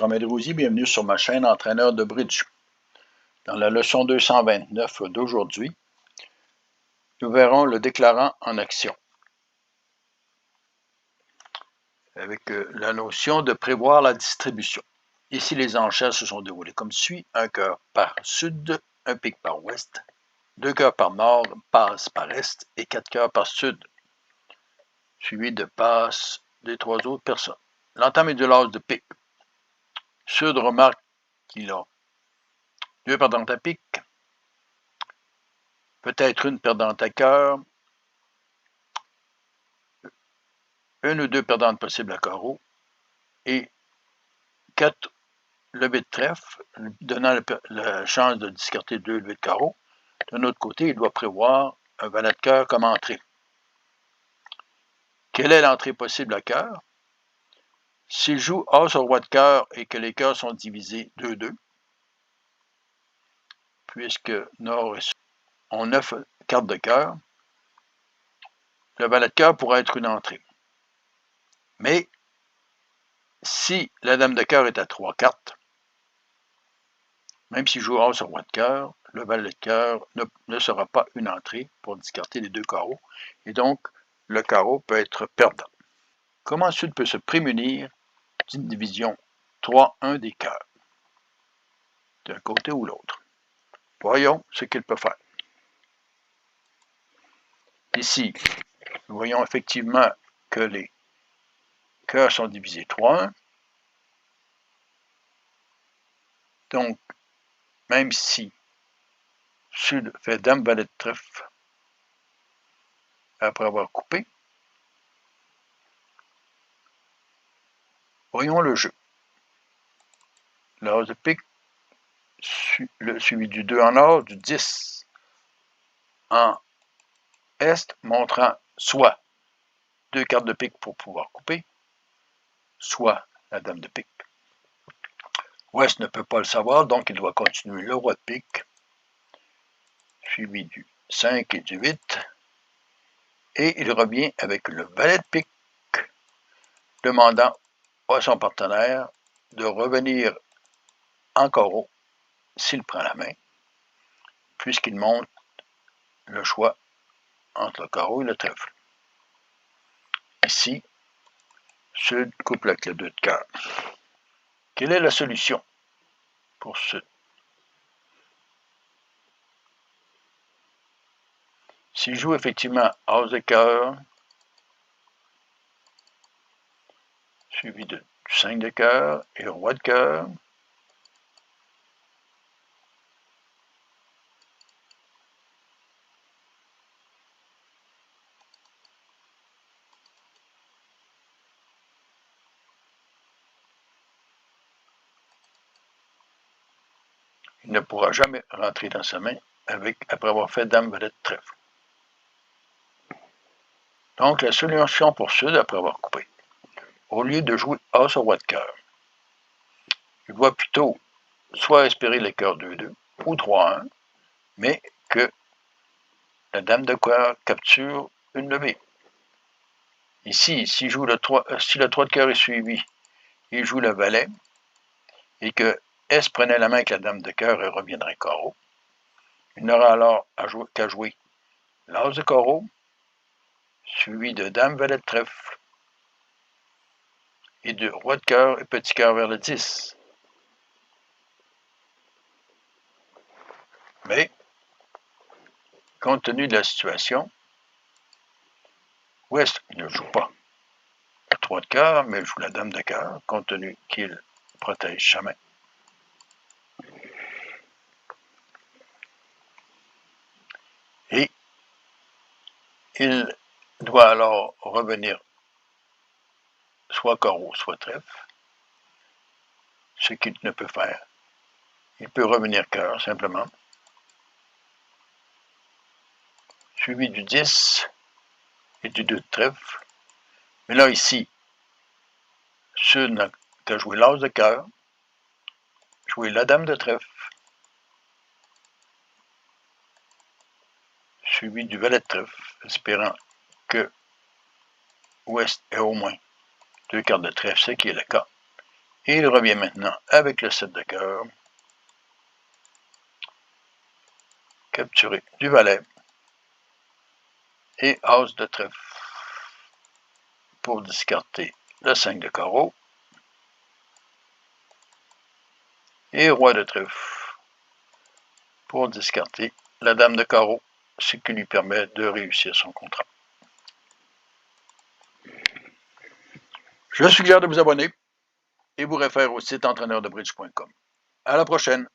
Romain Desrosiers, bienvenue sur ma chaîne Entraîneur de bridge. Dans la leçon 229 d'aujourd'hui, nous verrons le déclarant en action, avec la notion de prévoir la distribution. Ici, les enchères se sont déroulées comme suit: un cœur par sud, un pic par ouest, deux cœurs par nord, passe par est et quatre cœurs par sud, suivi de passe des trois autres personnes. L'entame est de l'as de pique. Sud remarque qu'il a deux perdantes à pique, peut-être une perdante à cœur, une ou deux perdantes possibles à carreau, et 4 levées de trèfle, donnant la chance de discarter 2 levées de carreau. D'un autre côté, il doit prévoir un valet de cœur comme entrée. Quelle est l'entrée possible à cœur? S'il joue As sur roi de cœur et que les cœurs sont divisés 2-2, puisque Nord et Sud ont 9 cartes de cœur, le valet de cœur pourrait être une entrée. Mais si la dame de cœur est à 3 cartes, même s'il joue As sur roi de cœur, le valet de cœur ne sera pas une entrée pour discarter les deux carreaux, et donc le carreau peut être perdant. Comment Sud peut se prémunir d'une division 3-1 des cœurs, d'un côté ou l'autre? Voyons ce qu'il peut faire. Ici, nous voyons effectivement que les cœurs sont divisés 3-1. Donc, même si Sud fait dame valet de trèfle après avoir coupé, voyons le jeu. L'as de pique, suivi du 2 en or, du 10 en est, montrant soit 2 cartes de pique pour pouvoir couper, soit la dame de pique. Ouest ne peut pas le savoir, donc il doit continuer le roi de pique, suivi du 5 et du 8, et il revient avec le valet de pique, demandant à son partenaire de revenir en carreau s'il prend la main, puisqu'il montre le choix entre le carreau et le trèfle. Ici, Sud coupe avec le 2 de cœur. Quelle est la solution pour Sud? S'il joue effectivement As de cœur, suivi du 5 de cœur et roi de cœur, il ne pourra jamais rentrer dans sa main après avoir fait dame valet de trèfle. Donc la solution pour Sud après avoir coupé, au lieu de jouer As au roi de cœur, il doit plutôt soit espérer les cœurs 2-2 ou 3-1, mais que la dame de cœur capture une levée. Ici, si le 3 de cœur est suivi, il joue le valet, et que S prenait la main avec la dame de cœur et reviendrait carreau, il n'aura alors qu'à jouer l'as de carreau, suivi de dame valet de trèfle, et de roi de cœur et petit cœur vers le 10. Mais, compte tenu de la situation, Ouest ne joue pas le 3 de cœur, mais joue la dame de cœur, compte tenu qu'il protège sa main. Et il doit alors revenir soit carreau, soit trèfle, ce qu'il ne peut faire. Il peut revenir cœur, simplement, suivi du 10 et du 2 de trèfle. Mais là, ici, Sud n'a qu'à jouer l'as de cœur, jouer la dame de trèfle, suivi du valet de trèfle, espérant que Ouest ait au moins 2 cartes de trèfle, ce qui est le cas. Et il revient maintenant avec le 7 de cœur. Capturer du valet. Et as de trèfle pour discarter le 5 de carreau. Et roi de trèfle pour discarter la dame de carreau, ce qui lui permet de réussir son contrat. Je suggère de vous abonner et vous réfère au site entraîneurdebridge.com. À la prochaine!